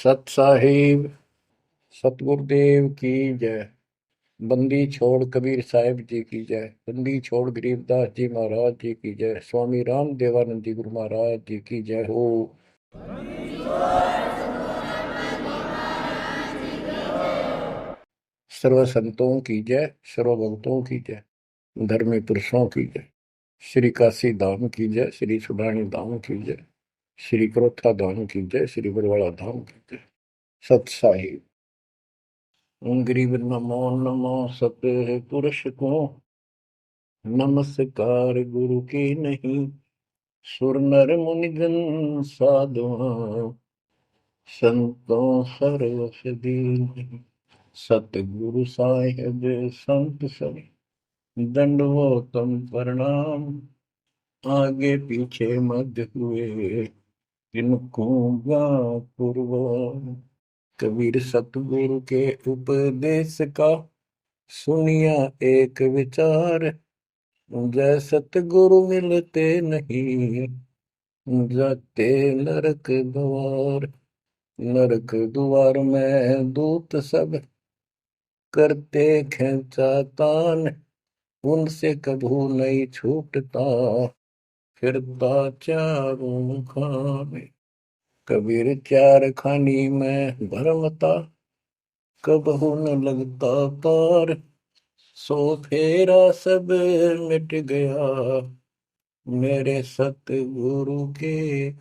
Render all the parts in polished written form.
सत साहिब सतगुरुदेव की जय। बंदी छोड़ कबीर साहिब जी की जय। बंदी छोड़ गरीबदास जी महाराज जी की जय। स्वामी राम देवानंद जी गुरु महाराज जी की जय हो। सर्व संतों की जय, सर्व भक्तों की जय, धर्मी पुरुषों की जय। श्री काशी धाम की जय, श्री सुडानी धाम की जय, श्री क्रोथा धाम की जय, श्री बरवाड़ा धाम की जय। सत साहिब गरीब नमो नमो सत्य पुरुष को नमस्कार गुरु की नहीं। सुर नर मुनिजन साधुआ संतों सरस दीन। सतगुरु साहिब संत सब दंडवतम प्रणाम। आगे पीछे मध्य हुए इनको पूर्व। कबीर सतगुरु के उपदेश का सुनिया एक विचार। जय सतगुरु मिलते नहीं जाते नरक द्वार। नरक द्वार में दूत सब करते खेचा तान। उनसे कभू नहीं छूटता फिरता चारों खाने। कबीर चार खानी में भरमता कबहू न लगता पार। सो फेरा सब मिट गया मेरे सतगुरु के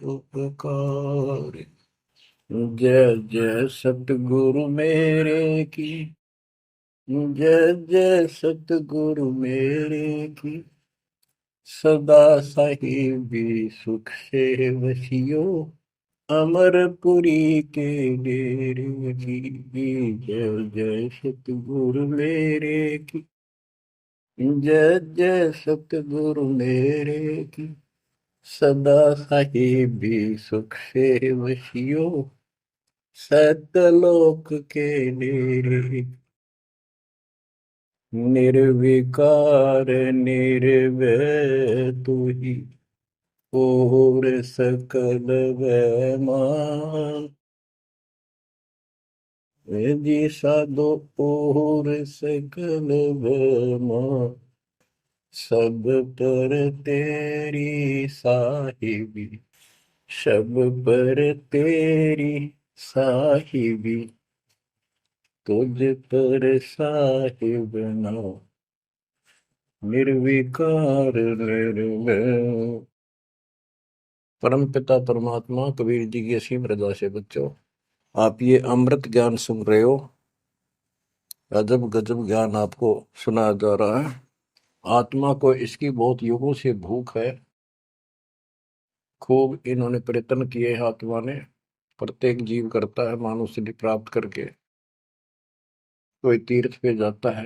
उपकार। जय जय सतगुरु मेरे की जय जय सतगुरु मेरे की। सदा साहिबी सुख से वसियो अमरपुरी के डेरे की। जय जय सतगुरु मेरे की जय जय सतगुरु मेरे की। सदा साहिबी सुख से वसियो सतलोक के डेरे। निर्विकार निर्भय तू ही और सकल वैमान। जी साधो और सकल वैमान। सब पर तेरी साहिबी सब पर तेरी साहिबी। तुझ पर साहिब ना निर्विकार निर्भय। परम पिता परमात्मा कबीर जी की असीम रजा से बच्चों आप ये अमृत ज्ञान सुन रहे हो। अजब गजब ज्ञान आपको सुनाया जा रहा है। आत्मा को इसकी बहुत युगों से भूख है। खूब इन्होंने प्रयत्न किए हैं आत्मा ने। प्रत्येक जीव करता है मानव सिद्धि प्राप्त करके। कोई तीर्थ पे जाता है,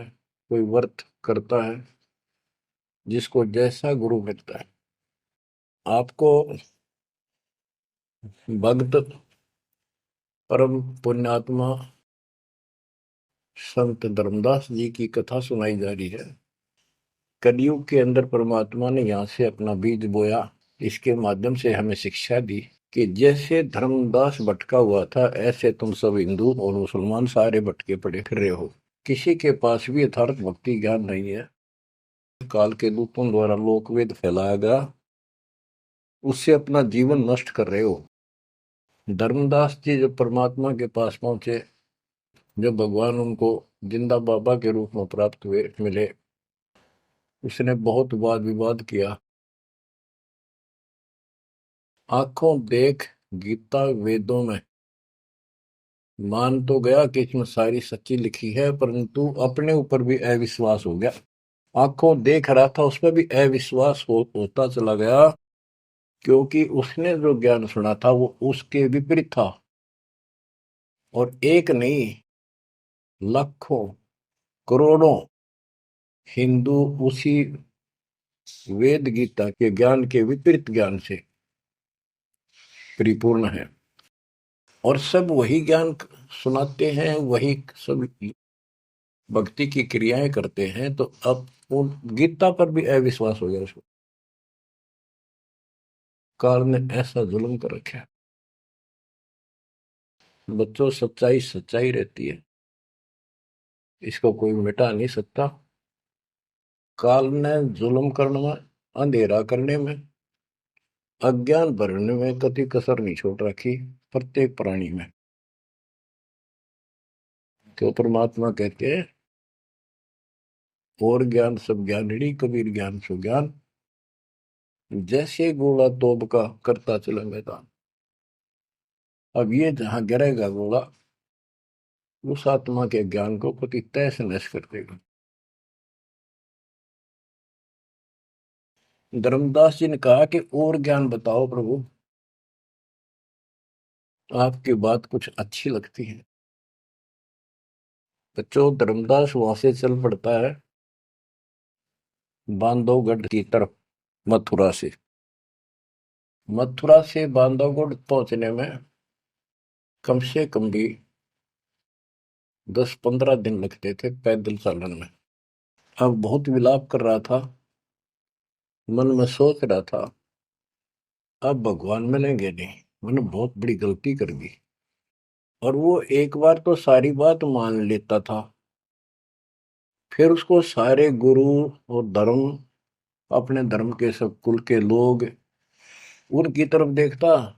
कोई व्रत करता है, जिसको जैसा गुरु मिलता है। आपको भक्त परम पुण्यात्मा संत धर्मदास जी की कथा सुनाई जा रही है। कलयुग के अंदर परमात्मा ने यहाँ से अपना बीज बोया। इसके माध्यम से हमें शिक्षा दी कि जैसे धर्मदास भटका हुआ था ऐसे तुम सब हिंदू और मुसलमान सारे भटके पड़े फिर रहे हो। किसी के पास भी यथार्थ भक्ति ज्ञान नहीं है। काल के दूतों द्वारा लोकवेद फैलाया गया, उससे अपना जीवन नष्ट कर रहे हो। धर्मदास जी जब परमात्मा के पास पहुंचे, जब भगवान उनको जिंदा बाबा के रूप में प्राप्त हुए मिले, उसने बहुत वाद विवाद किया। आंखों देख गीता वेदों में मान तो गया कि इसमें सारी सच्ची लिखी है, परंतु अपने ऊपर भी अविश्वास हो गया। आंखों देख रहा था उसमें भी अविश्वास होता चला गया, क्योंकि उसने जो ज्ञान सुना था वो उसके विपरीत था। और एक नहीं, लाखों करोड़ों हिंदू उसी वेद गीता के ज्ञान के विपरीत ज्ञान से परिपूर्ण है। और सब वही ज्ञान सुनाते हैं, वही सब भक्ति की क्रियाएं करते हैं। तो अब उन गीता पर भी अविश्वास हो गया उसको। काल ने ऐसा जुल्म कर रखा है। बच्चों, सच्चाई सच्चाई रहती है, इसको कोई मिटा नहीं सकता। काल ने जुल्म करने में, अंधेरा करने में, अज्ञान भरने में कति कसर नहीं छोड़ रखी प्रत्येक प्राणी में। तो परमात्मा कहते हैं, और ज्ञान सब ज्ञानड़ी, कबीर ज्ञान सो ज्ञान, जैसे गोला तोब का करता चले मैदान। अब ये जहां गिरेगा गोला, उस आत्मा के ज्ञान को पति तैस नैस कर देगा। धर्मदास जी ने कहा कि और ज्ञान बताओ प्रभु, आपकी बात कुछ अच्छी लगती है। बच्चों, धर्मदास वहां से चल पड़ता है बांधवगढ़ की तरफ, मथुरा से बांधवगढ़ पहुंचने में कम से कम भी 10-15 दिन लगते थे पैदल चलन में। अब बहुत विलाप कर रहा था, मन में सोच रहा था, अब भगवान मिलेंगे नहीं, मैंने बहुत बड़ी गलती कर दी। और वो एक बार तो सारी बात मान लेता था, फिर उसको सारे गुरु और धर्म, अपने धर्म के सब कुल के लोग, उनकी तरफ देखता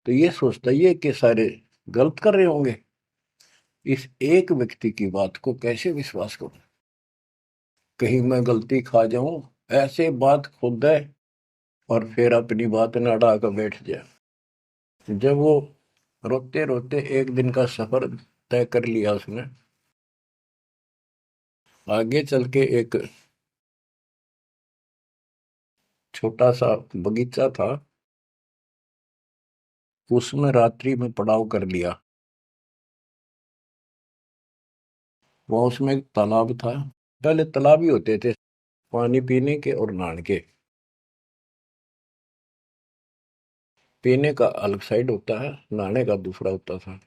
तो ये सोचता ये कि सारे गलत कर रहे होंगे, इस एक व्यक्ति की बात को कैसे विश्वास करूं, कहीं मैं गलती खा जाऊं, ऐसे बात खुद है और फिर अपनी बात न अड़ा कर बैठ जाए। जब वो रोते रोते एक दिन का सफर तय कर लिया उसने, आगे चल के एक छोटा सा बगीचा था, उसमें रात्रि में पड़ाव कर लिया। वहां उसमें एक तालाब था, पहले तालाब ही होते थे पानी पीने के और नहाने के। पीने का अलग साइड होता है, नहाने का दूसरा होता था।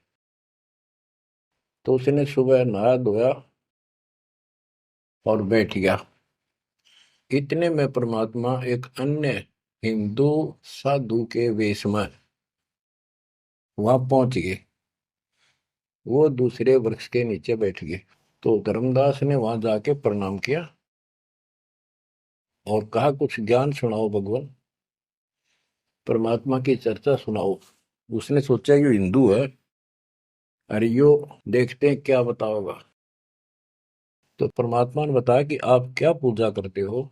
तो उसने सुबह नहाया धोया और बैठ गया। इतने में परमात्मा एक अन्य हिंदू साधु के वेश में वहां पहुंच गए। वो दूसरे वृक्ष के नीचे बैठ गए। तो धर्मदास ने वहां जाके प्रणाम किया और कहा, कुछ ज्ञान सुनाओ भगवान, परमात्मा की चर्चा सुनाओ। उसने सोचा ये हिंदू है, अरे यो देखते हैं क्या बताओगा। तो परमात्मा ने बताया कि आप क्या पूजा करते हो,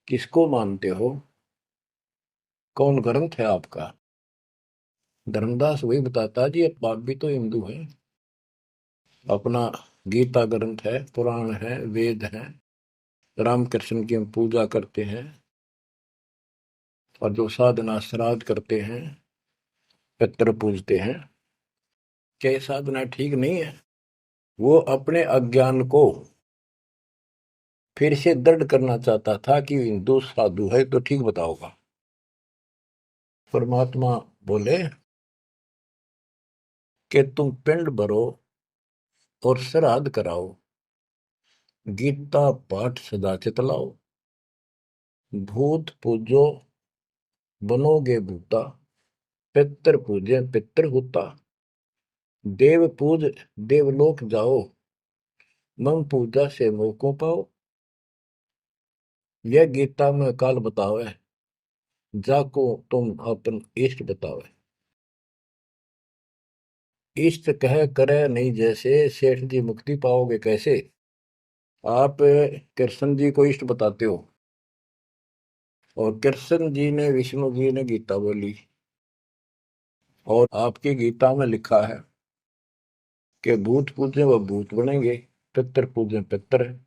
किसको मानते हो, कौन ग्रंथ है आपका। धर्मदास वही बताता, जी आप भी तो हिंदू हैं, अपना गीता ग्रंथ है, पुराण है, वेद है, रामकृष्ण की हम पूजा करते हैं, और जो साधना श्राद्ध करते हैं, पितर पूजते हैं, क्या ये साधना ठीक नहीं है। वो अपने अज्ञान को फिर से दृढ़ करना चाहता था कि हिंदू साधु है तो ठीक बताओगा। परमात्मा बोले कि तुम पिंड भरो और श्राद्ध कराओ, गीता पाठ सदा चितलाओ, भूत पूजो बनोगे भूता, पितर पूजे पितर होता, देव पूज देवलोक जाओ, मम पूजा से मोह को पाओ। यह गीता में काल बतावे, जाको तुम अपन इष्ट बतावे। इष्ट कह करे नहीं जैसे, सेठ जी मुक्ति पाओगे कैसे। आप कृष्ण जी को इष्ट बताते हो, और कृष्ण जी ने, विष्णु जी ने गीता बोली, और आपकी गीता में लिखा है कि भूत पूजे वह भूत बनेंगे, पितर पूजे पितर है,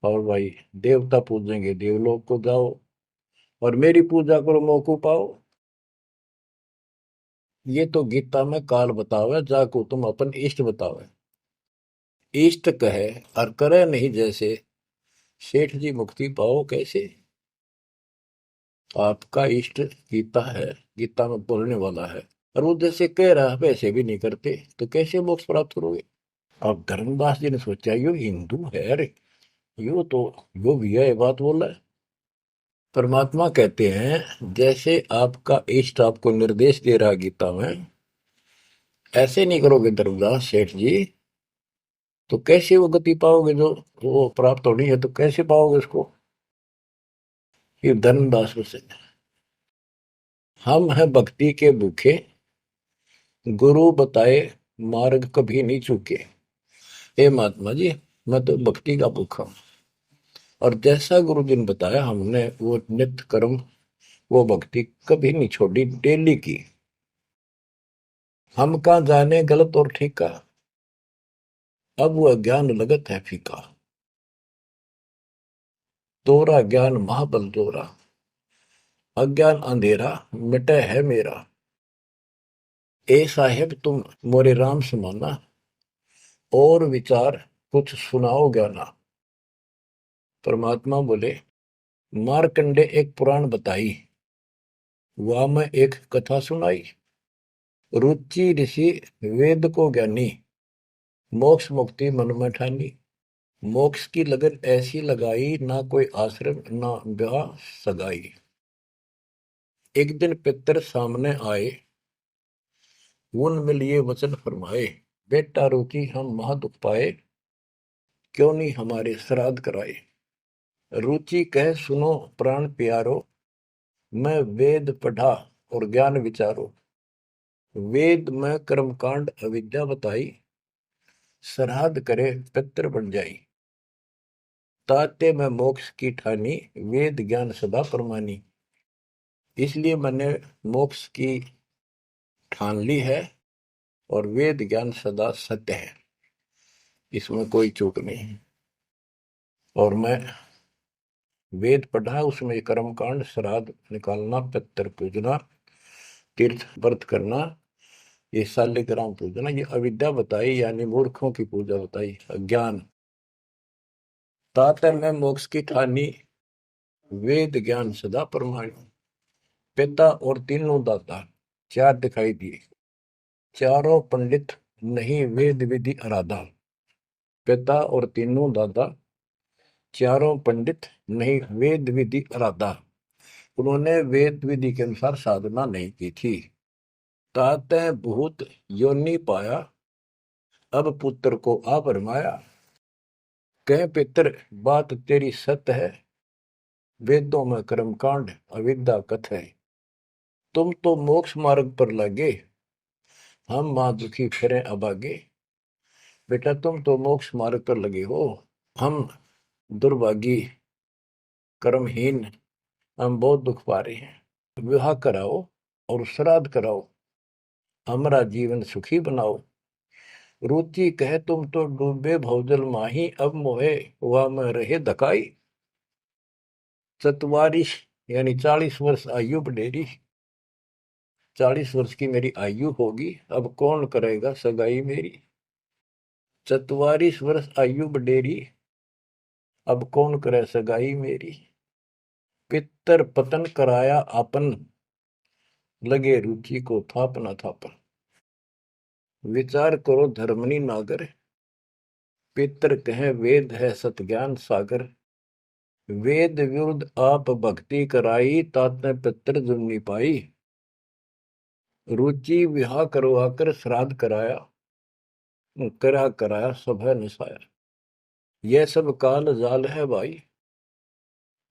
और भाई देवता पूजेंगे देवलोक को जाओ, और मेरी पूजा करो मोको पाओ। ये तो गीता में काल बतावे, जाको तुम अपन इष्ट बतावे। इष्ट कहे और करे नहीं जैसे, सेठ जी मुक्ति पाओ कैसे। आपका इष्ट गीता है, गीता में बोलने वाला है, और वो जैसे कह रहा है वैसे भी नहीं करते, तो कैसे मोक्ष प्राप्त करोगे। अब धर्मदास जी ने सोचा, यो हिंदू है, अरे यो तो यो भी है, ये बात बोल रहा है। परमात्मा कहते हैं, जैसे आपका इष्ट आपको निर्देश दे रहा है गीता में, ऐसे नहीं करोगे धर्मदास सेठ जी तो कैसे वो गति पाओगे, जो वो प्राप्त होनी है तो कैसे पाओगे उसको। ये धर्मदास से हम हैं भक्ति के भूखे, गुरु बताए मार्ग कभी नहीं चूके। हे महात्मा जी, मैं तो भक्ति का भूखा हूं, और जैसा गुरु जी ने बताया हमने वो नित्य कर्म, वो भक्ति कभी नहीं छोड़ी, डेली की। हम कहाँ जाने गलत और ठीक का, अब वह ज्ञान लगत है फीका। तोरा ज्ञान महाबल तोरा, अज्ञान अंधेरा मिटे है मेरा। ए साहेब तुम मोरे राम समाना, और विचार कुछ सुनाओ ज्ञाना। परमात्मा बोले, मारकंडे एक पुराण बताई, वह मैं एक कथा सुनाई। रुचि ऋषि वेद को ज्ञानी, मोक्ष मुक्ति मन में ठानी। मोक्ष की लगन ऐसी लगाई, ना कोई आश्रम ना ब्याह सगाई। एक दिन पितर सामने आए, उन लिए वचन फरमाए। बेटा रुचि हम महादुख पाए, क्यों नहीं हमारे श्राद्ध कराए। रुचि कह सुनो प्राण प्यारो, मैं वेद पढ़ा और ज्ञान विचारो। वेद में कर्मकांड अविद्या बताई, श्राद्ध करे पितर बन जाई। ताते में मोक्ष की ठानी, वेद ज्ञान सदा परमानी। इसलिए मैंने मोक्ष की ठान ली है, और वेद ज्ञान सदा सत्य है, इसमें कोई चूक नहीं है। और मैं वेद पढ़ा, उसमें कर्मकांड, श्राद्ध निकालना, पितर पूजना, तीर्थ व्रत करना, ये शालिग्राम पूजना, ये अविद्या बताई, यानी मूर्खों की पूजा बताई, अज्ञान। ताते में मोक्ष की ठानी, वेद ज्ञान सदा परमाणु। पिता और तीनों दाता, चार दिखाई दिए। चारों पंडित नहीं वेद विधि आराधा। पिता और तीनों दादा, चारों पंडित नहीं वेद विधि आराधा। उन्होंने वेद विधि के अनुसार साधना नहीं की थी। ताते भूत योनि पाया, अब पुत्र को आ भरमाया। कह पितर बात तेरी सत्य है, वेदों में कर्मकांड अविद्या कथ है। तुम तो मोक्ष मार्ग पर लगे, हम मां दुखी फिरे अभागे। बेटा तुम तो मोक्ष मार्ग पर लगे हो, हम दुर्भागी कर्महीन, हम बहुत दुख पा रहे हैं। विवाह कराओ और श्राद्ध कराओ, हमारा जीवन सुखी बनाओ। रुचि कहे तुम तो डूबे भवजल माही, अब मोहे वह में रहे धकाई। चतवारिश यानी 40 वर्ष आयु बढ़ेरी, 40 वर्ष की मेरी आयु होगी, अब कौन करेगा सगाई मेरी। 44 वर्ष आयु बढ़ेरी, अब कौन करे सगाई मेरी। पितर पतन कराया आपन, लगे रुचि को थापना थापन। विचार करो धर्मनी नागर, पितर कहे वेद है सत ज्ञान सागर। वेद विरुद्ध आप भक्ति कराई, ताते पितर जुर्नी पाई। रुचि विवाह करवाकर श्राद्ध कराया, कराया सब है निसाया। यह सब काल जाल है भाई,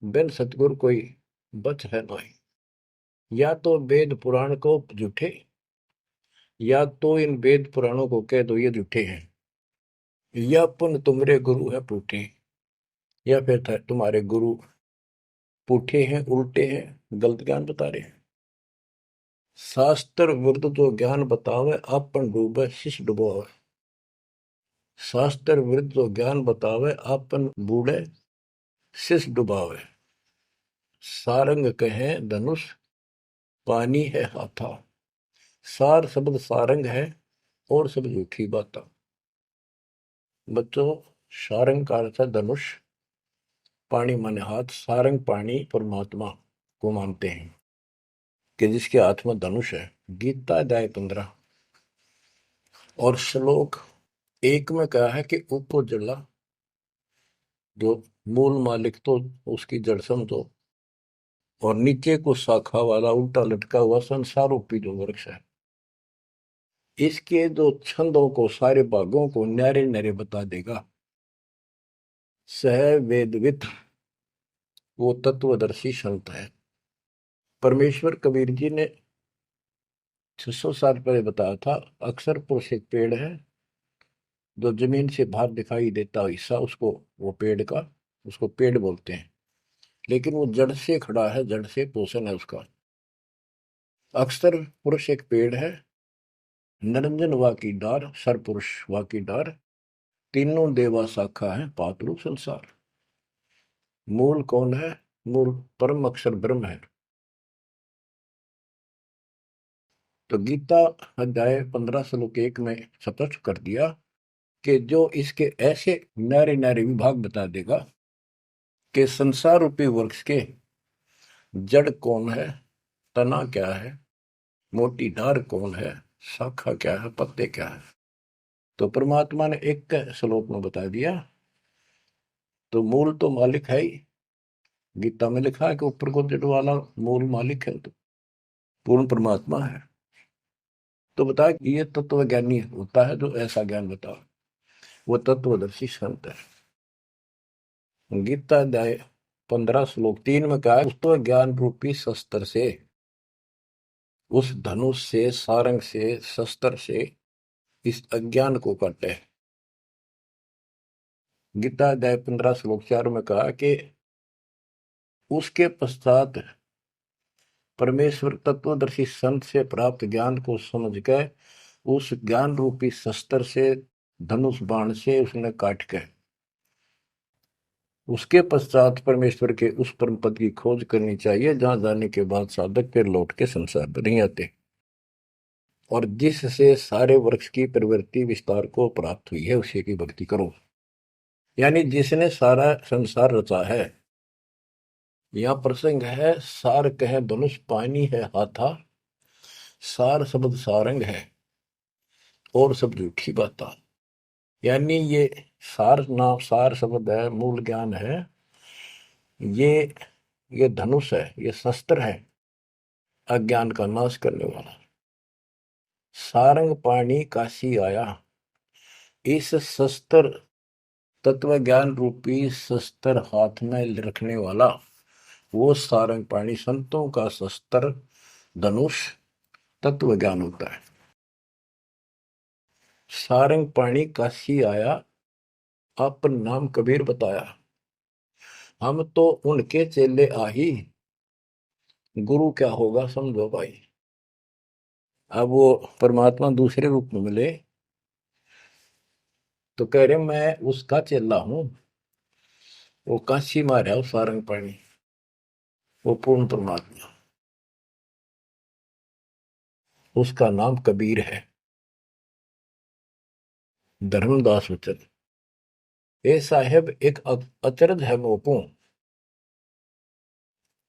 बिन सतगुर कोई बच है नहीं। या तो वेद पुराण को झूठे, या तो इन वेद पुराणों को कह दो ये झूठे हैं, या पुन तुम्हारे गुरु है पूठे, या फिर तुम्हारे गुरु पूठे हैं, उल्टे हैं, गलत ज्ञान बता रहे हैं। शास्त्र विरुद्ध जो ज्ञान बतावे, आपन डूबे शिष्य डुबोवे। शास्त्र विरुद्ध जो ज्ञान बतावे, आपन बूढ़े शिष्य डुबावे। सारंग कहे धनुष, पानी है हाथा। सार शब्द सारंग है, और सब झूठी बात। बच्चों, सारंग का अर्थ है धनुष, पानी माने हाथ। सारंग पानी परमात्मा को मानते हैं कि जिसके हाथ में धनुष है। गीता अध्याय 15 और श्लोक 1 में कहा है कि ऊपर जड़ा, जो मूल मालिक तो उसकी जड़ समझो, और नीचे को शाखा वाला उल्टा लटका हुआ संसार रूपी जो वृक्ष है। इसके जो छंदों को, सारे भागों को न्यारे न्यारे बता देगा। सह वेदवित वो तत्वदर्शी संत है। परमेश्वर कबीर जी ने 600 साल पहले बताया था, अक्सर पुरुष एक पेड़ है, जो जमीन से बाहर दिखाई देता हिस्सा उसको, वो पेड़ का, उसको पेड़ बोलते हैं, लेकिन वो जड़ से खड़ा है, जड़ से पोषण है उसका। अक्सर पुरुष एक पेड़ है, निरंजन वा की डार, सरपुरुष वा की डार, तीनों देवा शाखा है, पातलु संसार। मूल कौन है? मूल परम अक्षर ब्रह्म है। तो गीता अध्याय 15 श्लोक 1 में स्पष्ट कर दिया कि जो इसके ऐसे न्यारे न्यारे विभाग बता देगा कि संसार रूपी वृक्ष के जड़ कौन है, तना क्या है, मोटी डार कौन है, शाखा क्या है, पत्ते क्या है, तो परमात्मा ने एक श्लोक में बता दिया। तो मूल तो मालिक है ही, गीता में लिखा है कि ऊपर को जड़ वाला मूल मालिक है, तो पूर्ण परमात्मा है। तो बता, ये तत्व ज्ञानी होता है जो ऐसा ज्ञान बता, वो तत्वदर्शी संत है। गीता अध्याय 15 श्लोक 3 में कहा है, उस तो ज्ञान रूपी शस्त्र से, उस धनुष से, सारंग से, शस्त्र से इस अज्ञान को काटे। गीता अध्याय 15 श्लोक 4 में कहा कि उसके पश्चात परमेश्वर तत्वदर्शी संत से प्राप्त ज्ञान को समझ के उस ज्ञान रूपी शस्त्र से, धनुष बाण से उसने काट के, उसके पश्चात परमेश्वर के उस परम पद की खोज करनी चाहिए, जहां जाने के बाद साधक फिर लौट के संसार में नहीं आते, और जिससे सारे वृक्ष की प्रवृत्ति विस्तार को प्राप्त हुई है, उसी की भक्ति करो। यानी जिसने सारा संसार रचा है। यह प्रसंग है, सार कह धनुष पानी है हाथा, सार शब्द सारंग है और सब झूठी बाता। यानी ये सार नाम, सार शब्द है, मूल ज्ञान है, ये ये धनुष है, ये शस्त्र है अज्ञान का नाश करने वाला। सारंग पाणी काशी आया, इस शस्त्र, तत्व ज्ञान रूपी शस्त्र हाथ में रखने वाला वो सारंग पाणी, संतों का शस्त्र धनुष तत्व ज्ञान होता है। सारंग पाणी काशी आया, अपन नाम कबीर बताया, हम तो उनके चेले आही, गुरु क्या होगा समझो भाई। अब वो परमात्मा दूसरे रूप में मिले तो कह रहे मैं उसका चेला हूं, वो काशी में रहा सारंग पाणी, वो पूर्ण परमात्मा, उसका नाम कबीर है। धर्मदास वचन, ए साहेब एक अचरज है मोकू।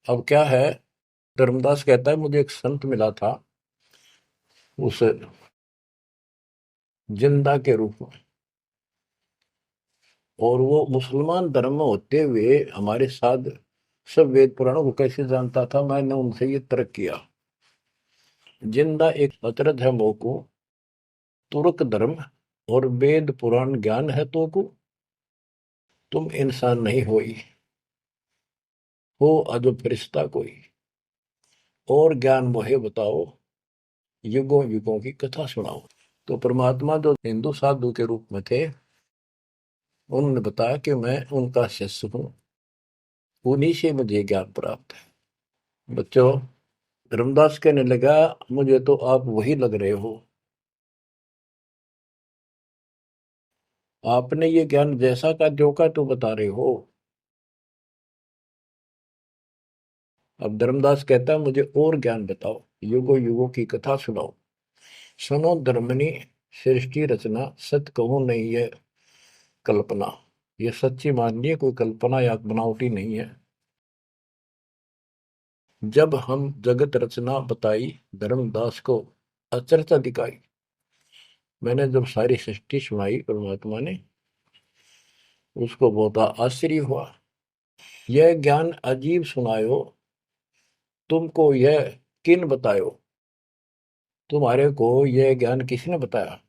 अब क्या है, धर्मदास कहता है मुझे एक संत मिला था, उस जिंदा के रूप में, और वो मुसलमान धर्म में होते हुए हमारे साथ सब वेद पुराणों को कैसे जानता था, मैंने उनसे ये तर्क किया। जिंदा एक अचरज है मोकू, तुर्क धर्म और वेद पुराण ज्ञान है तो को, तुम इंसान नहीं हो अजब फरिश्ता कोई, और ज्ञान मोहे बताओ, युगों युगों की कथा सुनाओ। तो परमात्मा जो हिंदू साधु के रूप में थे, उन्होंने बताया कि मैं उनका शिष्य हूं, उन्हीं से मुझे ज्ञान प्राप्त है। बच्चों, रामदास कहने लगा मुझे तो आप वही लग रहे हो, आपने ये ज्ञान जैसा का जो का तो बता रहे हो। अब धर्मदास कहता है मुझे और ज्ञान बताओ, युगों युगों की कथा सुनाओ, सुनो धर्मनी सृष्टि रचना, सत कहो नहीं है कल्पना, ये सच्ची मानिए, कोई कल्पना या बनावटी नहीं है। जब हम जगत रचना बताई, धर्मदास को अचरता दिखाई। मैंने जब सारी सृष्टि सुनाई परमात्मा ने, उसको बहुत आश्चर्य हुआ। यह ज्ञान अजीब सुनायो, तुमको यह किन बतायो, तुम्हारे को यह ज्ञान किसने बताया?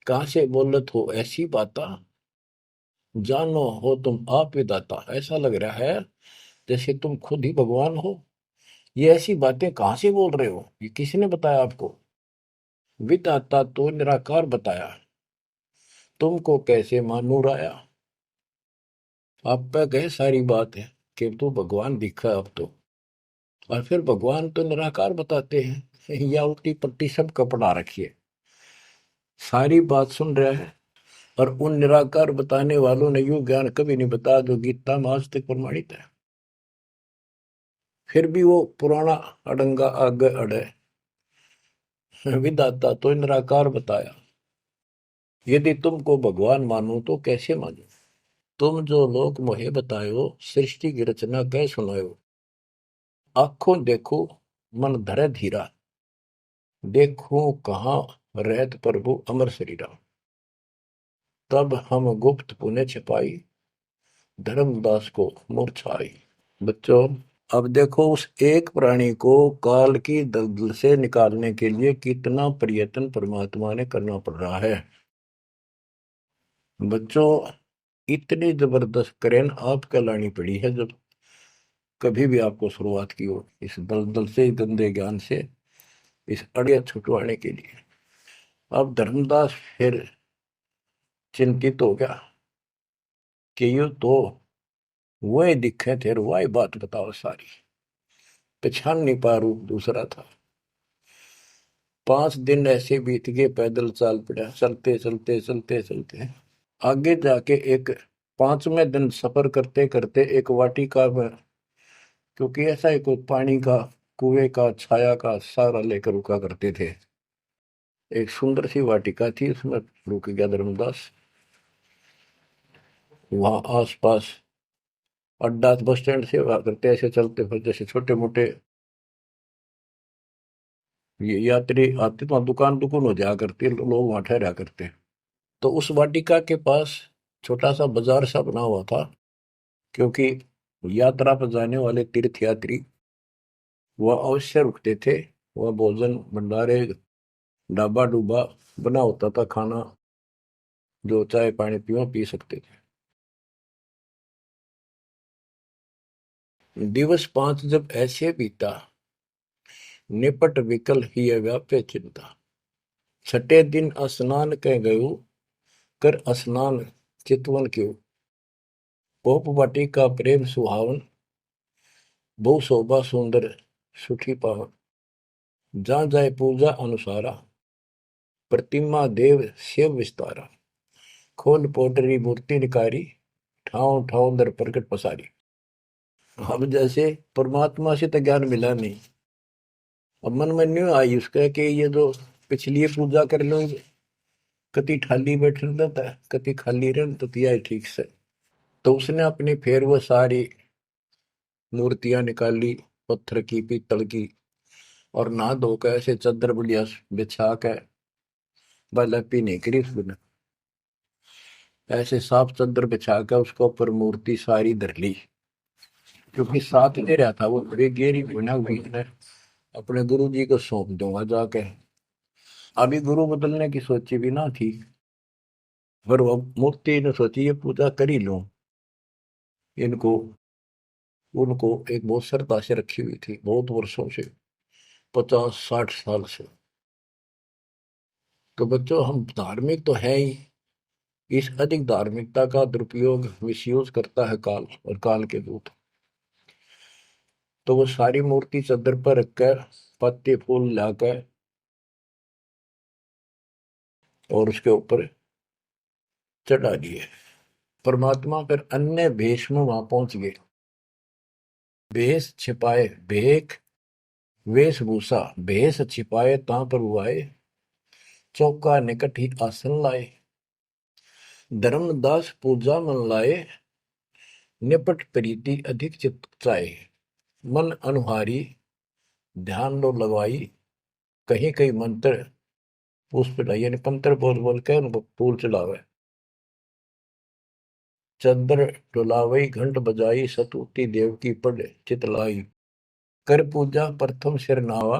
कहां से बोलत हो ऐसी बाता, जानो हो तुम आप विदाता। ऐसा लग रहा है जैसे तुम खुद ही भगवान हो। ये ऐसी बातें कहां से बोल रहे हो? ये किसने बताया आपको? विदाता तो निराकार बताया, तुमको कैसे मानूर आया? आप पे कहे सारी बात है कि तू भगवान दिखा अब तो, और फिर भगवान तो निराकार बताते हैं। या उल्टी पट्टी सब कपड़ा रखिए, सारी बात सुन रहा है। और उन निराकार बताने वालों ने यूं ज्ञान कभी नहीं बताया जो गीता में आज तक प्रमाणित है। फिर भी वो पुराना अडंगा आगे अड़े, विदाता तो निराकार बताया, यदि तुमको भगवान मानो तो कैसे मानो? तुम जो लोग मोहे बतायो, सृष्टि की रचना कह सुनायो। आंखों देखो मन धरे धीरा, देखो कहाँ रहत प्रभु अमर शरीरा। तब हम गुप्त पुण्य छिपाई, धर्मदास को मूर्छा आई। बच्चों, अब देखो उस एक प्राणी को काल की दलदल से निकालने के लिए कितना प्रयत्न परमात्मा ने करना पड़ रहा है। बच्चों, इतनी जबरदस्त करेन आपके लानी पड़ी है जब कभी भी आपको शुरुआत की हो इस दलदल से, गंदे ज्ञान से, इस अड़िया छुटवाने के लिए। अब धर्मदास फिर चिंतित हो गया कि यू तो वही दिखे थे, वही बात बताओ सारी, पहचान नहीं पा रू दूसरा था। 5 दिन ऐसे बीत गए, पैदल चाल पड़ा, चलते चलते चलते चलते आगे जाके एक 5वें दिन सफर करते करते एक वाटिका में, क्योंकि ऐसा ही कोई पानी का कुएं का छाया का सहारा लेकर रुका करते थे, एक सुंदर सी वाटिका थी, उसमें रुक गया धर्मदास। वहां आसपास अड्डा बस स्टैंड से हुआ करते, ऐसे चलते फिर जैसे छोटे मोटे ये यात्री आते तो वहाँ दुकान दुकान हो जाया करती, लोग वहां ठहरा करते। तो उस वाटिका के पास छोटा सा बाजार सा बना हुआ था, क्योंकि यात्रा पर जाने वाले तीर्थ यात्री वह अवश्य रुकते थे। वह भोजन भंडारे ढाबा डूबा बना होता था, खाना जो चाय पानी पियो पी सकते थे। दिवस 5 जब ऐसे बीता, निपट विकल ही व्यापे चिंता। छठे दिन स्नान कह गयो, कर स्नान चितवन क्यों। पोप वाटी का प्रेम सुहावन, बहु शोभा सुंदर सुठी पावन। जहाँ जाए पूजा अनुसारा, प्रतिमा देव शिव विस्तारा। खोल पोटरी मूर्ति निकारी, ठाव ठाव दर प्रकट पसारी। अब जैसे परमात्मा से तो ज्ञान मिला नहीं, अब मन में न्यू आई उसका कि ये जो पिछली पूजा कर लो, कति खाली बैठ रहता है, कति खाली रह तो तिया ठीक से। तो उसने अपनी फिर वो सारी मूर्तियां निकाली, पत्थर की पीतल की, और नहा धोकर ऐसे चादर बढ़िया बिछा के बलपी नहीं करी उसने, ऐसे साफ चादर बिछा के उसके ऊपर मूर्ति सारी धर ली। क्योंकि साथ दे रहा था वो, बड़ी गहरी बना हुई ने अपने गुरु जी को सौंप दूंगा जाके। अभी गुरु बदलने की सोची भी ना थी, पर वो मूर्ति ने सोची ये पूजा कर ही लूं। इनको उनको एक बहुत श्रद्धा से रखी हुई थी, बहुत वर्षों से, 50-60 साल से। तो बच्चों, हम धार्मिक तो है ही, इस अधिक धार्मिकता का दुरुपयोग मिसयूज करता है काल और काल के दूत। तो वो सारी मूर्ति चादर पर रखकर पत्ते फूल लाकर और उसके ऊपर चढ़ा दिए। परमात्मा फिर अन्य भेष में वहां पहुंच गए। भेष छिपाए भेख, वेशभूषा भेष छिपाए ता पर आए। चौका निकट ही आसन लाए, धर्मदास पूजा मन लाए। निपट प्रीति अधिक चित चाहे, मन अनुहारी ध्यान लो लगवाई। कहीं कहीं मंत्र पुष्प यानी मंत्र बोल बोल के उनको फूल चढ़ावे। चंद्र डुलावई घंट बजाई, सतुति देव की पढ़ चितलाई। कर पूजा प्रथम सिर नावा,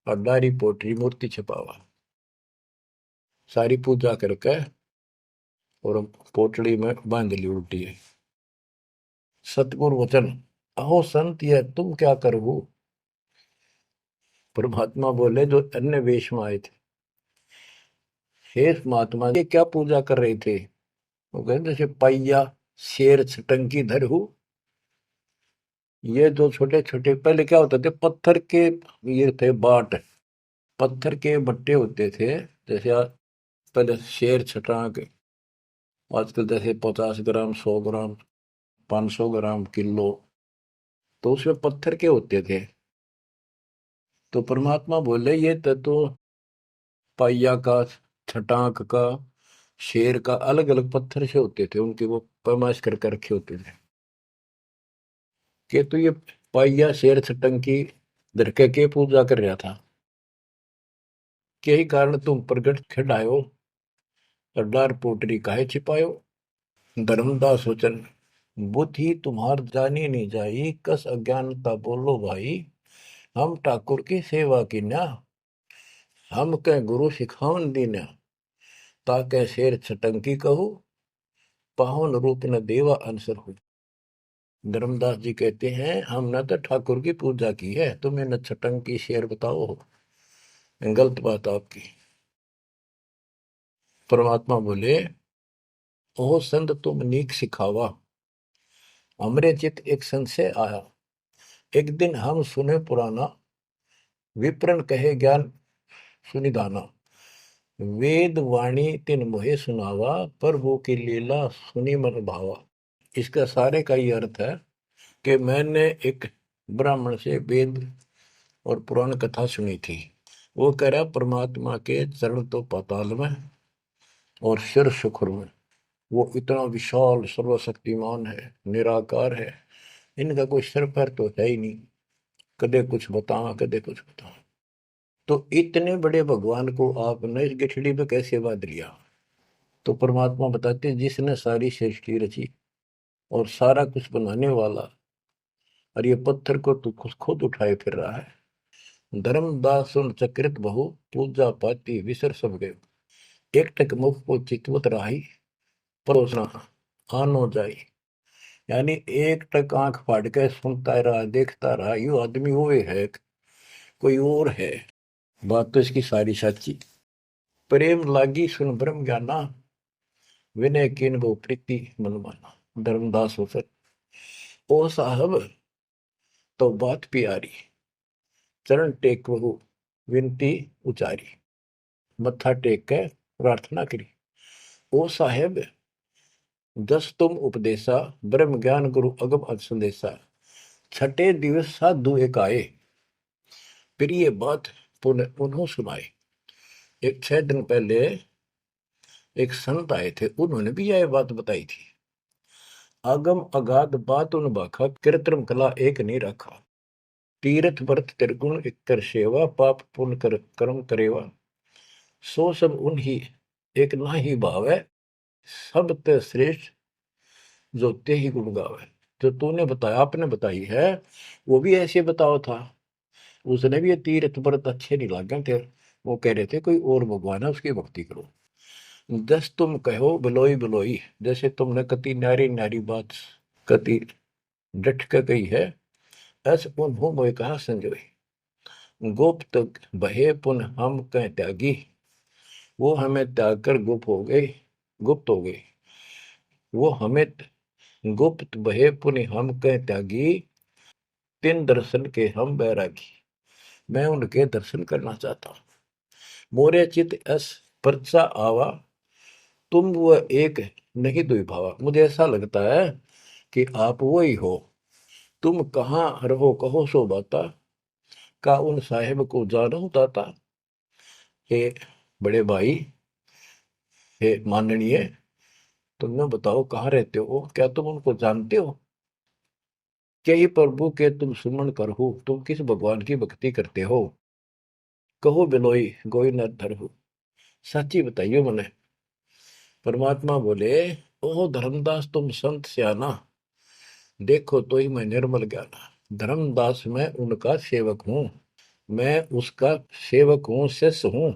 और डारी पोटरी मूर्ति छपावा, सारी पूजा करके और पोटली में बांध ली उल्टी है। सतगुरु वचन, अहो संत ये तुम क्या करो। परमात्मा बोले जो अन्य वेश में आए थे, हे महात्मा ये क्या पूजा कर रहे थे। वो कहते जैसे पैया शेर छटंकी धर हूं। ये जो छोटे छोटे पहले क्या होते थे, पत्थर के ये थे बाट, पत्थर के बट्टे होते थे। जैसे पहले शेर छटांक, आजकल जैसे 50 ग्राम 100 ग्राम 500 ग्राम किलो, तो उसमें पत्थर के होते थे। तो परमात्मा बोले ये तो पाइया का, छटांक का, शेर का अलग अलग पत्थर से होते थे, उनके वो पैमाइश करके रखे होते थे कि तो ये पाइया शेर छटंकी धरके के पूजा कर रहा था, के ही कारण तुम प्रगट खिलायो और डार पोटरी काहे छिपायो। धर्मदास वचन, बुद्धि तुम्हार जानी नहीं जाई, कस अज्ञानता बोलो भाई। हम ठाकुर की सेवा की ना, हम कह गुरु सिखावन दीना, ताके शेर छटंकी कहू, पाहुन रूप न देवा अंसर हो। धर्मदास जी कहते हैं हमने तो ठाकुर की पूजा की है, तुम्हें न छटंकी शेर बताओ, गलत बात आपकी। परमात्मा बोले ओ संत तुम नीक सिखावा, हमरे चित एक संशय आया। एक दिन हम सुने पुराना, विप्रन कहे ज्ञान सुनिधाना। वेद वाणी तिन मोहे सुनावा, प्रभु की लीला सुनी मन भावा। इसका सारे का ये अर्थ है कि मैंने एक ब्राह्मण से वेद और पुराण कथा सुनी थी। वो कह रहा परमात्मा के चरण तो पाताल में और सिर शुक्र में, वो इतना विशाल सर्वशक्तिमान है, निराकार है, इनका कोई सिर पैर तो है ही नहीं, कदे कुछ बताओ कदे कुछ बताओ। तो इतने बड़े भगवान को आपने इस गठड़ी में कैसे बांध लिया। तो परमात्मा बताते जिसने सारी सृष्टि रची और सारा कुछ बनाने वाला, और ये पत्थर को तू खुद उठाए फिर रहा है। धर्मदास सुन चक्रित बहु, पूजा पाती विसर सब गए। एक टक मुख को चितवत राही, परोसना आनो जाई। यानी एक टक आंख फाड़ के सुनता रहा, देखता रहा, यू आदमी हुए है कोई और है। बात तो इसकी सारी सच्ची। प्रेम लागी सुन ब्रह्म ज्ञाना, विनय किन गो प्रीति मन माना। धर्मदास हो सर ओ साहब तो बात प्यारी, चरण टेक बहु विनती उचारी। मत्था टेक के प्रार्थना करी, ओ साहेब दस तुम उपदेशा, ब्रह्म ज्ञान गुरु अगम अज संदेशा। छठे दिवस साधु एक आए, फिर ये बात पुनः उन्हों सुनाए। एक 6 दिन पहले एक संत आए थे, उन्होंने भी यह बात बताई थी। आगम अगाध बात उन बाखा, कृत्रिम कला एक नहीं रखा। तीर्थ व्रत त्रिगुण एक कर सेवा, पाप पुण्य कर कर्म करेवा। सो सब उन्हीं एक ना ही भाव है, सब ते श्रेष्ठ जो ते ही गुण गावे। जो तूने बताया, आपने बताई है, वो भी ऐसे बताओ था। उसने भी ये तीर्थ व्रत अच्छे नहीं लगे थे, वो कह रहे थे कोई और भगवान है उसकी भक्ति करो। जस तुम कहो बिलोई बिलोई, जैसे तुमने कति नारी नारी बात कति डट के कही है, ऐसे पुन हो मोए कहा संजोई। गुप्त बहे पुन हम कह त्यागी, वो हमें त्याग कर गुप्त हो गई, गुप्त हो गई। वो हमें गुप्त बहे पुन हम कह त्यागी, तिन दर्शन के हम बैरागी। मैं उनके दर्शन करना चाहता हूं। मोरे चित अस परचा आवा, तुम वो एक नहीं दुई भावा। मुझे ऐसा लगता है कि आप वो ही हो। तुम कहाँ रहो कहो सो बाता, का उन साहेब को जानो दाता। हे बड़े भाई, हे माननीय, तुमने बताओ कहाँ रहते हो, क्या तुम उनको जानते हो। क्या ही प्रभु के तुम सुमन करहु, तुम किस भगवान की भक्ति करते हो। कहो बिलोई गोई न धरहु, सच्ची बताइयो मने। परमात्मा बोले ओ धर्मदास तुम संत सियाना, देखो तो ही मैं निर्मल ज्ञाना। धर्मदास मैं उनका सेवक हूं। मैं उसका सेवक हूँ, शिष्य हूँ।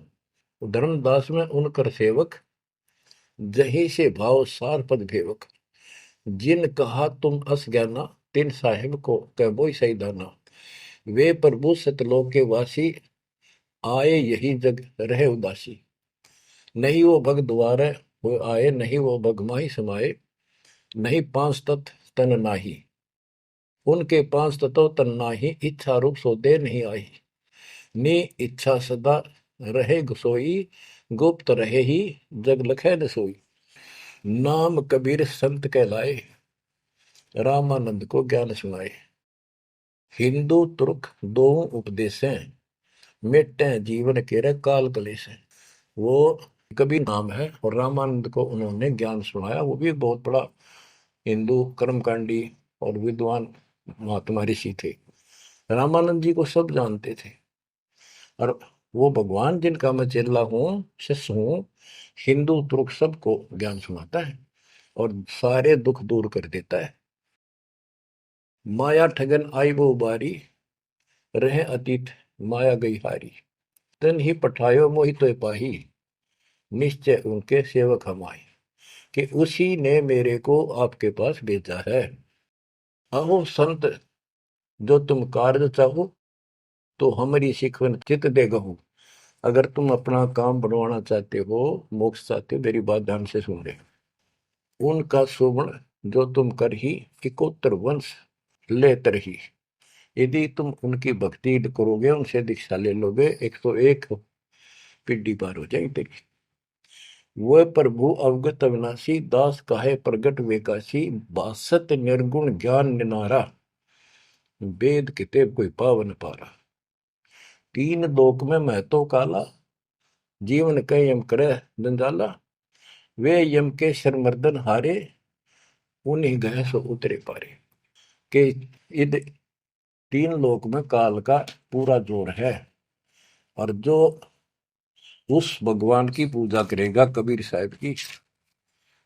धर्मदास में उनकर सेवक, जही से भाव सार पद भेवक। जिन कहा तुम अस ज्ञाना, तिन साहिब को कह बोई सही दाना। वे प्रभु सतलोक के वासी, आए यही जग रहे उदासी। नहीं वो भग द्वारे हो आए, नहीं वो भग माही समाये। नहीं पांच तत्व तन नाही, उनके पांच तत्व तन नाही। इच्छा रूप सो दे नहीं आई, नी इच्छा सदा रहे सोई। गुप्त रहे ही जग लखे न सोई। नाम कबीर संत कहलाए, रामानंद को ज्ञान सुनाए। हिंदू तुर्क दो उपदेशें, मिटे जीवन के काल कलेश है। वो कबीर नाम है और रामानंद को उन्होंने ज्ञान सुनाया। वो भी बहुत बड़ा हिंदू कर्मकांडी और विद्वान महात्मा ऋषि थे। रामानंद जी को सब जानते थे और वो भगवान जिनका मैं चेला हूँ, शिष्य हूँ, हिंदू तुर्क सबको ज्ञान सुनाता है और सारे दुख दूर कर देता है। माया ठगन आई वो बारी, रहे अतीत माया गई हारी। तन ही पठायो मोहि तो पाही, निश्चय उनके सेवक हम आए। कि उसी ने मेरे को आपके पास भेजा है। अहो संत जो तुम कार्य चाहो, तो हमारी शिकवन चित दे गहू। अगर तुम अपना काम बनवाना चाहते हो, मोक्ष चाहते हो, मेरी बात ध्यान से सुन ले। उनका शोभन जो तुम कर ही, इकोत्तर वंश ले तरही। यदि तुम उनकी भक्ति करोगे, उनसे दीक्षा ले लोगे, 101 पीढ़ी पार हो जाएगी तेरी। वह प्रभु अवगत अविनाशी, दास काहे प्रगट वेकाशी। बासत निर्गुण ज्ञान निनारा, वेद किताब कोई पावन पारा। तीन लोक में मैं तो काला, जीवन कह यम करे जंजाला। वे यम के शर्मर्दन हारे, उन्हीं गए सो उतरे पारे। के इध तीन लोक में काल का पूरा जोर है और जो उस भगवान की पूजा करेगा कबीर साहब की,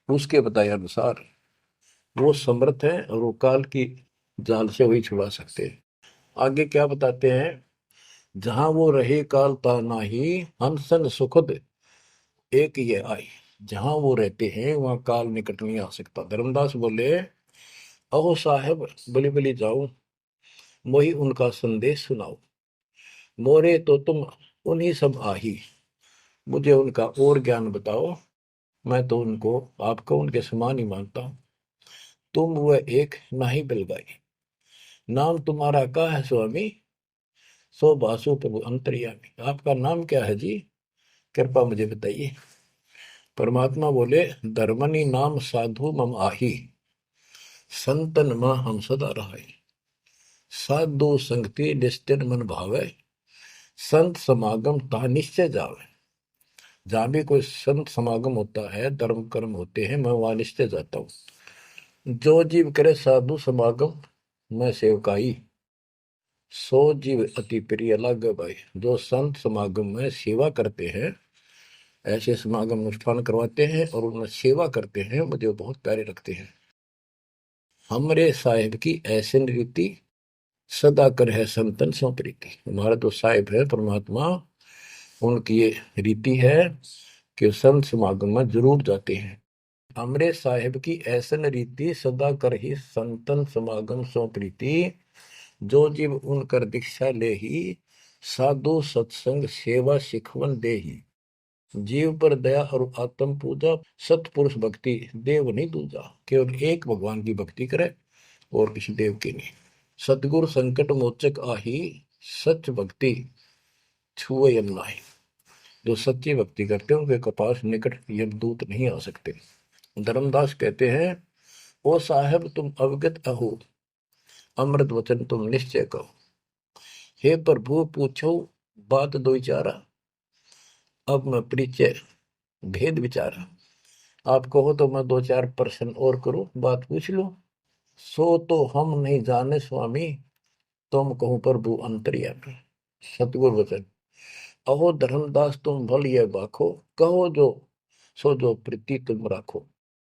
उसके बताए अनुसार वो समर्थ है और वो काल की जाल से वही छुड़ा सकते हैं। आगे क्या बताते हैं, जहां वो रहे काल ता नाही, हंसन सुखद एक ये आई। जहां वो रहते हैं वहां काल निकट नहीं आ सकता। धर्मदास बोले, अहो साहेब बलि बलि जाओ, मोहि उनका संदेश सुनाओ। मोरे तो तुम उन्हीं सब आही, मुझे उनका और ज्ञान बताओ। मैं तो उनको आपको उनके समान ही मानता हूं। तुम वह एक नाही बिलगाई, नाम तुम्हारा क्या है स्वामी। सो बासु प्रभु अंतर्यामी। आपका नाम क्या है जी, कृपा मुझे बताइए। परमात्मा बोले, धर्मनि नाम साधु मम आही, संतन मां हम सदा रहाई। साधु संगति निश्चित मन भावे, संत समागम ता निश्चय जावे। जहां भी कोई संत समागम होता है, धर्म कर्म होते हैं, मैं वहां निश्चय जाता हूँ। जो जीव करे साधु समागम मैं सेवकाई, सो जीव अति प्रिय लागे भाई। जो संत समागम में सेवा करते हैं, ऐसे समागम अनुष्ठान करवाते हैं और उनमें सेवा करते हैं, मुझे बहुत प्यारे रखते हैं। हमरे साहिब की ऐसी रीति, सदा कर है संतन सो प्रीति। हमारा तो साहिब है परमात्मा, उनकी ये रीति है कि संत समागम में जरूर जाते हैं। हमरे साहिब की ऐसन रीति, सदा कर ही संतन समागम सो प्रीति। जो जीव उनकर दीक्षा ले ही, साधु सत्संग सेवा सिखवन दे ही। जीव पर दया और आत्म पूजा, सतपुरुष भक्ति देव नहीं दूजा। केवल एक भगवान की भक्ति करे और किसी देव की नहीं। सतगुरु संकट मोचक आही, सच भक्ति छुए यम नाही। जो सच्ची भक्ति करते हैं उनके कपास निकट यमदूत नहीं आ सकते। धर्मदास कहते हैं, ओ साहेब तुम अवगत अहो, अमृत वचन तुम निश्चय कहो। हे प्रभु पूछो बात दो चारा, अब मैं परिचय भेद विचारा। आप कहो तो मैं दो चार प्रश्न और करूं, बात पूछ लो। सो तो हम नहीं जाने स्वामी, तुम कहो प्रभु अंतर्यामी। सतगुरु वचन, अहो धर्मदास तुम भल ये बाखो, कहो जो सो जो प्रीति तुम राखो।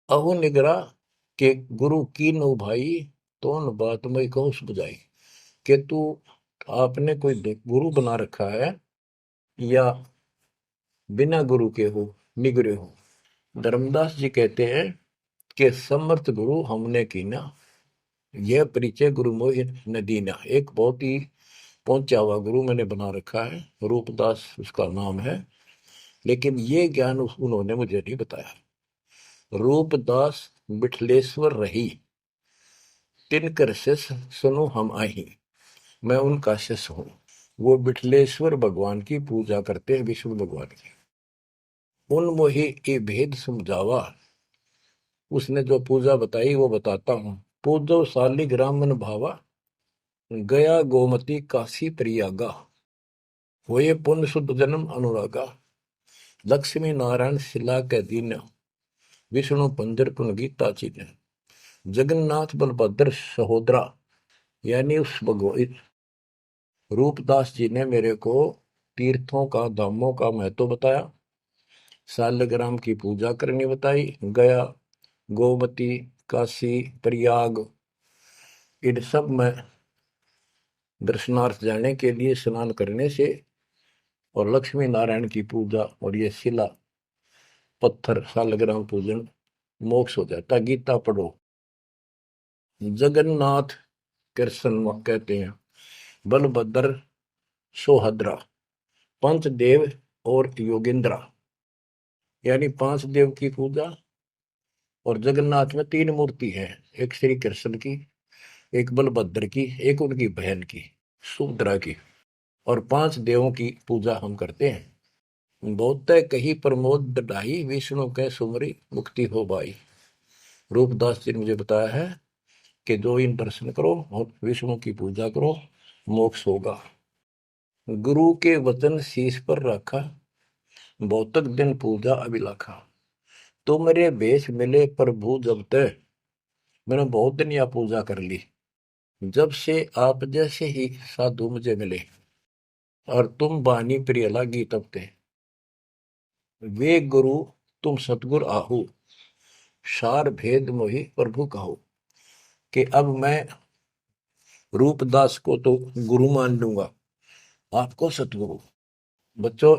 अहो निगरा के गुरु की नो भाई, तो न बात मैं कहूँ बुझाई। कि तू आपने कोई गुरु बना रखा है या बिना गुरु के हो, निगरे हो। धर्मदास जी कहते हैं कि समर्थ गुरु हमने कीना, यह परिचय गुरु मोहि न दीना। एक बहुत ही पहुंचा हुआ गुरु मैंने बना रखा है, रूपदास उसका नाम है, लेकिन ये ज्ञान उन्होंने मुझे नहीं बताया। रूपदास बिठलेश्वर रही, तिनकर शिष सुनो हम आही। मैं उनका शिष्य हूं। वो बिठलेश्वर भगवान की पूजा करते हैं, विष्णु भगवान की। उन मोहि के भेद समझावा, उसने जो पूजा बताई वो बताता हूं। पूजो शालिग्राम मन भावा, गया गोमती काशी प्रयागा। होए पुण्य शुद्ध जन्म अनुरागा, लक्ष्मी नारायण शिला के दीन, विष्णु पंजर पुन गीता चीन। जगन्नाथ बलभद्र सहोदरा, यानी उस भगवान रूपदास जी ने मेरे को तीर्थों का, धामों का महत्व बताया, शालिग्राम की पूजा करनी बताई, गया, गोमती, काशी, प्रयाग, इन सब में दर्शनार्थ जाने के लिए स्नान करने से और लक्ष्मी नारायण की पूजा और ये शिला पत्थर शालिग्राम पूजन मोक्ष हो जाता। गीता पढ़ो। जगन्नाथ कृष्ण कहते हैं, बलभद्र सोहद्रा, पंचदेव और योगेंद्रा, यानी पांच देव की पूजा। और जगन्नाथ में तीन मूर्ति है, एक श्री कृष्ण की, एक बलभद्र की, एक उनकी बहन की सुभद्रा की, और पांच देवों की पूजा हम करते हैं। बहुत कही प्रमोद दढ़ाई, विष्णु के सुमरी मुक्ति हो भाई। रूपदास जी ने मुझे बताया है कि जो इन दर्शन करो और विष्णु की पूजा करो, मोक्ष होगा। गुरु के वचन शीश पर रखा, बहुतक दिन पूजा अभिलाखा। तो मेरे भेष मिले प्रभु जब तक, मैंने बहुत दिन यह पूजा कर ली, जब से आप जैसे ही साधु मुझे मिले, और तुम बानी प्रिय लागी तब ते। वे गुरु तुम सतगुर आहू, सार भेद मोहि प्रभु कहो। कि अब मैं रूपदास को तो गुरु मान लूंगा, आपको सतगुरु। बच्चों,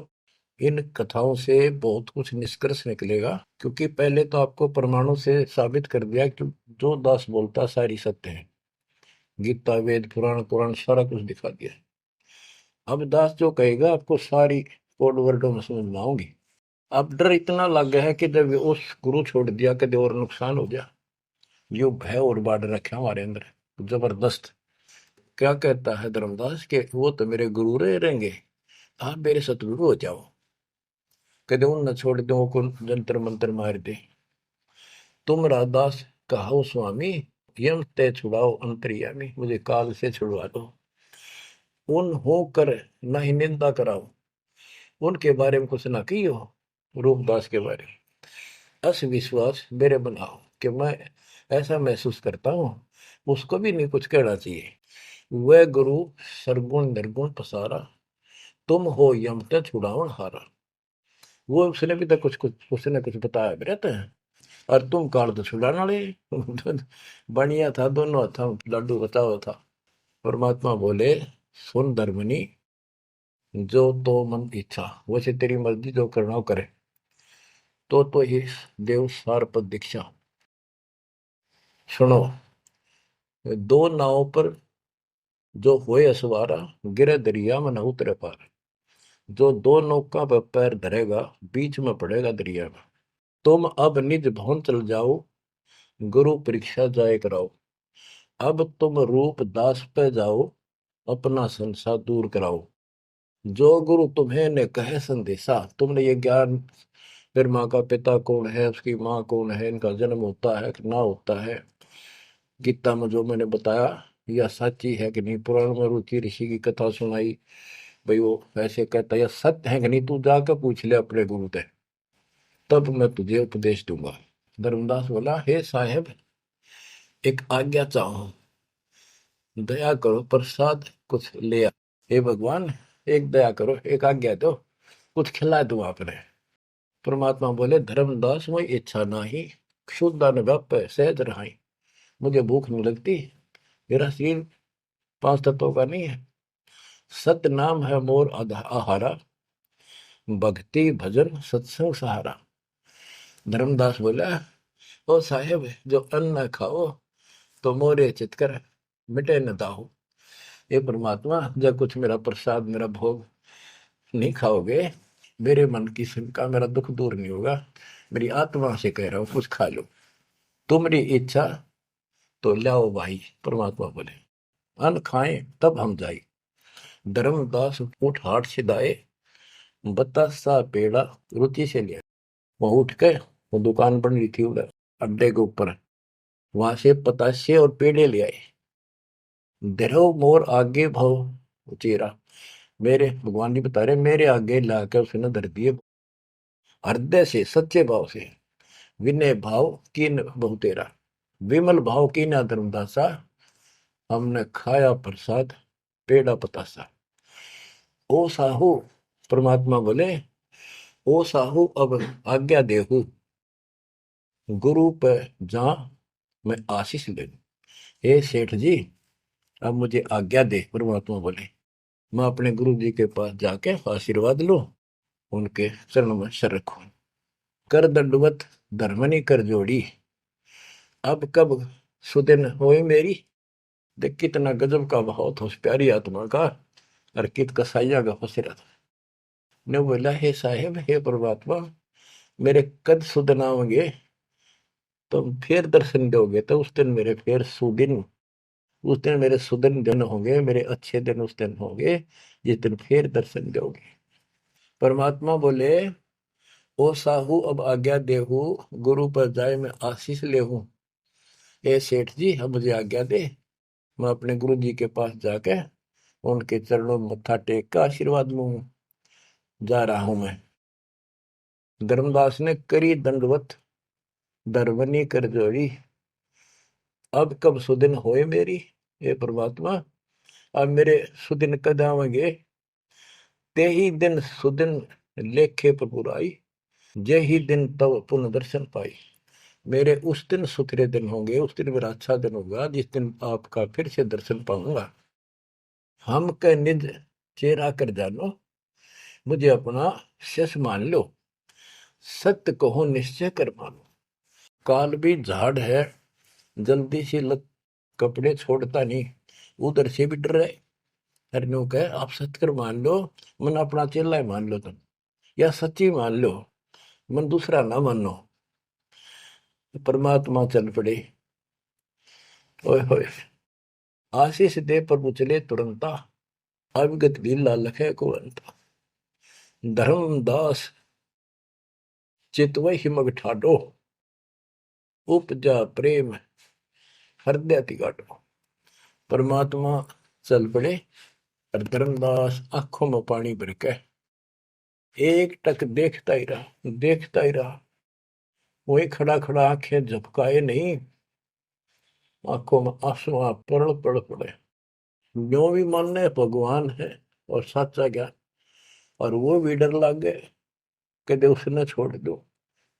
इन कथाओं से बहुत कुछ निष्कर्ष निकलेगा, क्योंकि पहले तो आपको प्रमाणों से साबित कर दिया कि जो दास बोलता सारी सत्य है। गीता, वेद, पुराण, कुरान सारा कुछ दिखा दिया। अब दास जो कहेगा आपको सारी कोड वर्डों में समझ में आऊंगी। अब डर इतना लग गया है कि जब उस गुरु छोड़ दिया कभी और नुकसान हो गया, यो भय और बाढ़ रखे हमारे अंदर जबरदस्त। क्या कहता है धर्मदास के, वो तो मेरे गुरु रहे रहेंगे, आप मेरे सतगुरु हो जाओ। कदे उन न छोड़ दो को जंतर मंत्र मार दे। तुम राधास कहो स्वामी, यम ते छुड़ाओ अंतर्यामी। मुझे काल से छुड़वा दो। उन हो कर न ही निंदा कराओ, उनके बारे में कुछ ना कहियो। रूपदास के बारे में अस विश्वास मेरे बनाओ, कि मैं ऐसा महसूस करता हूं, उसको भी नहीं कुछ कहना चाहिए। वह गुरु सरगुण निर्गुण पसारा, तुम हो यम ते छुड़ावन हारा। वो उसने भी तो कुछ उसने कुछ बताया भी रहता है। और तुम काल तो छुड़ाने वाले बढ़िया था, दोनों हाथों लड्डू बताओ था। परमात्मा बोले, सुन धर्मनी, जो तो मन इच्छा, वैसे तेरी मर्जी जो करना हो करे। तो ही देव सार पद दीक्षा। सुनो, दो नाव पर जो होए असवारा, गिरे दरिया में न उतरे पार। जो दो नौका पर पैर धरेगा, बीच में पड़ेगा दरिया में। तुम अब निज भवन चल जाओ, गुरु परीक्षा जाए कराओ। अब तुम रूप दास पे जाओ, अपना संसार दूर कराओ। जो गुरु तुम्हें ने कहे संदेशा, तुमने ये ज्ञान, फिर माँ का पिता कौन है, उसकी माँ कौन है, इनका जन्म होता है कि ना होता है, गीता में जो मैंने बताया यह सच्ची है कि नहीं, पुराण में रुचि ऋषि की कथा सुनाई, भाई वो ऐसे कहता यह सत्य है कि नहीं, तू जाकर पूछ ले अपने गुरु से, तब मैं तुझे उपदेश दूंगा। धर्मदास बोला, हे साहेब, एक आज्ञा चाहूं, दया करो, प्रसाद कुछ ले आ। हे भगवान, एक दया करो, एक आज्ञा दो, कुछ खिला दूं आपने। परमात्मा बोले, धर्मदास मोई इच्छा नाही, क्षुद्र व्याप सहज रहाई। मुझे भूख नहीं लगती, मेरा शरीर पांच तत्वों का नहीं है, सत नाम है मोर आहारा, भक्ति भजन सत्संग सहारा। धर्मदास बोला, ओ साहेब जो अन्न न खाओ तो मोरे चितकर मिटे न दाहो। ये परमात्मा जब कुछ मेरा प्रसाद मेरा भोग नहीं खाओगे, मेरे मन की शंका मेरा दुख दूर नहीं होगा। मेरी आत्मा से कह रहा हूं कुछ खा लो, तुम्हारी इच्छा तो लाओ भाई। परमात्मा बोले अन्न खाएं तब हम जाए। धर्मदास उठ हाट से दाए, बतासा पेड़ा रुचि से लिया। वहां उठ के वो दुकान बन रही थी उधर अड्डे के ऊपर, वहां से पतासे और पेड़े ले आए। धरो मोर आगे भाव उचेरा, मेरे भगवान जी बता रहे मेरे आगे लाकर उसने धर दिए हृदय से सच्चे भाव से। विनय भाव कीन बहु तेरा, विमल भाव कीना धर्मदासा, हमने खाया प्रसाद पेड़ा पतासा। ओ साहू, परमात्मा बोले ओ साहू अब आज्ञा देहू, गुरु पे जा मैं आशीष ले लूं। हे सेठ जी अब मुझे आज्ञा दे। परमात्मा बोले मैं अपने गुरु जी के पास जाके आशीर्वाद लूं, उनके चरणों में सर रखूं। कर दंडवत धर्मनी कर जोड़ी, अब कब सुदिन होए मेरी। देख कितना गजब का भाव था उस प्यारी आत्मा का, और कित कसाइया का फसेरा था। ने बोला हे साहेब हे परमात्मा मेरे कद सुदिन आओगे, तुम फिर दर्शन दोगे तो उस दिन मेरे फिर सुदिन, उस दिन मेरे सुदिन दिन होंगे, मेरे अच्छे दिन उस दिन होंगे जिस दिन फिर दर्शन दोगे। परमात्मा बोले ओ साहू अब आज्ञा देहू, गुरु पर जाए मैं आशीष लेहूं। ए सेठ जी अब मुझे आज्ञा दे, मैं अपने गुरु जी के पास जाके उनके चरणों में मत्था टेक कर आशीर्वाद लूं। जा रहा हूं मैं। धर्मदास ने करी दंडवत दरवनी कर जोड़ी, अब कब सुदिन होए मेरी। हे परमात्मा अब मेरे सुदिन कद आवेंगे, ते ही दिन सुदिन लेखे पर बुराई, जे ही दिन तब पुनः दर्शन पाई। मेरे उस दिन सुथरे दिन होंगे, उस दिन मेरा अच्छा दिन होगा जिस दिन आपका फिर से दर्शन पाऊंगा। हम के निज चेहरा कर जानो, मुझे अपना शिष्य मान लो, सत्य कहो निश्चय कर मानो। काल भी झाड़ है जल्दी से लग कपड़े छोड़ता नहीं, उधर से भी डर रहे। हरनू कहे आप सत्य कर मान लो, मन अपना चेला ही मान लो तुम, या सच्ची मान लो, मन दूसरा ना मानो। परमात्मा चल पड़े। ओए होए आशीष दे प्रभु चले तुरंता, अविगत भी लखे को अंता। धर्मदास चितवही मग ठाडो, उपजा प्रेम हृदय तिगाटो। परमात्मा चल पड़े और धर्मदास आंखों में पानी भर के एक टक देखता ही रहा, देखता ही रहा। वही खड़ा खड़ा आंखें झपकाए नहीं, आंखों में आंसू पड़ पड़ पड़े। जो भी मानने भगवान है और सच्चा ज्ञान, और वो भी डर लग गए कदे उसने छोड़ दो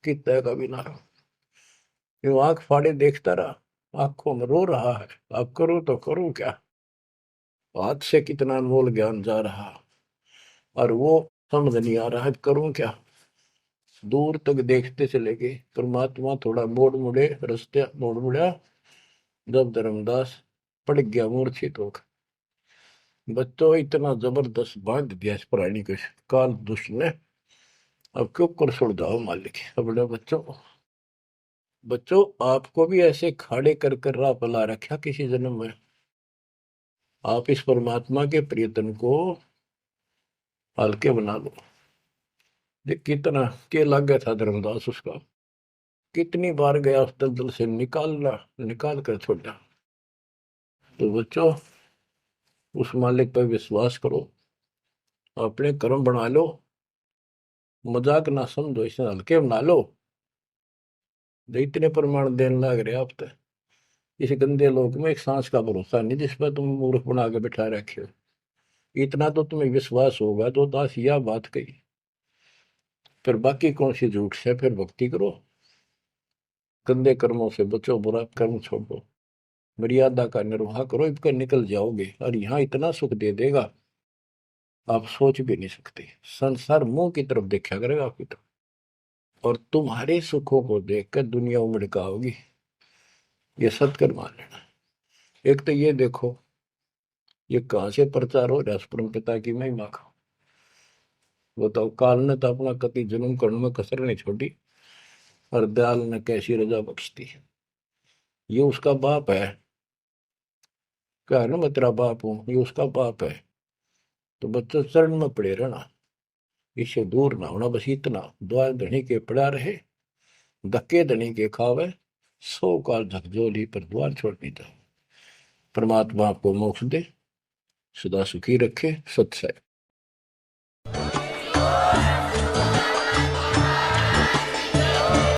कि तय का भी ना रहो। ये आंख फाड़े देखता रहा, आंखों में रो रहा है अब करूं तो करूं क्या। हाथ से कितना अनमोल ज्ञान जा रहा और वो समझ नहीं आ रहा है करूं क्या। दूर तक देखते चले गए। परमात्मा थोड़ा मोड़ मुड़े, रास्ते मोड़ मुड़ा, जब धर्मदास पड़ गया मूर्छित होकर। बच्चों इतना जबरदस्त बांध दिया इस प्राणी को काल दुष्ट ने, अब क्यों कर छोड़ जाओ मालिक। अपने बच्चों, बच्चों आपको भी ऐसे खाड़े कर कर राह पला रखा किसी जन्म में। आप इस परमात्मा के प्रियतन को हल्के बना लो। देख कितना के लग गया था धर्मदास उसका, कितनी बार गया उस दलदल से निकालना, निकाल कर छोड़ा। तो बच्चों उस मालिक पर विश्वास करो, अपने कर्म बना लो, मजाक ना समझो, इसे हल्के बना लो। जो इतने प्रमाण देने लग रहे आप तो इस गंदे लोक में एक सांस का भरोसा नहीं जिस पर तुम मूर्ख बना के बिठा रखे हो। इतना तो तुम्हें विश्वास होगा तो दास यह बात कही, फिर बाकी कौन सी झूठ से। फिर भक्ति करो, गंदे कर्मों से बचो, बुरा कर्म छोड़ो, मर्यादा का निर्वाह करो, इसका निकल जाओगे और यहाँ इतना सुख दे देगा आप सोच भी नहीं सकते। संसार मुंह की तरफ देखा करेगा आपकी तरफ, और तुम्हारे सुखों को देखकर दुनिया उमड़ होगी। ये सत्य मान लेना। एक तो ये देखो, ये कहां से प्रचार हो रहा है परम पिता की महिमा का। बताओ, काल ने तो अपना कति जुल्म करने में कसर नहीं छोड़ी, और दयाल ने कैसी रजा बख्शती। ये उसका बाप है, क्या है ना, मैं तेरा बाप हूं, ये उसका बाप है। तो बच्चों चरण में पड़े रहना, इससे दूर ना होना, बस इतना। द्वार धनी के पड़ा रहे, धक्के धनी के खावे, 100 काल झकझोली पर द्वार छोड़नी था। परमात्मा आपको मोक्ष दे, सदा सुखी रखे। सत्य।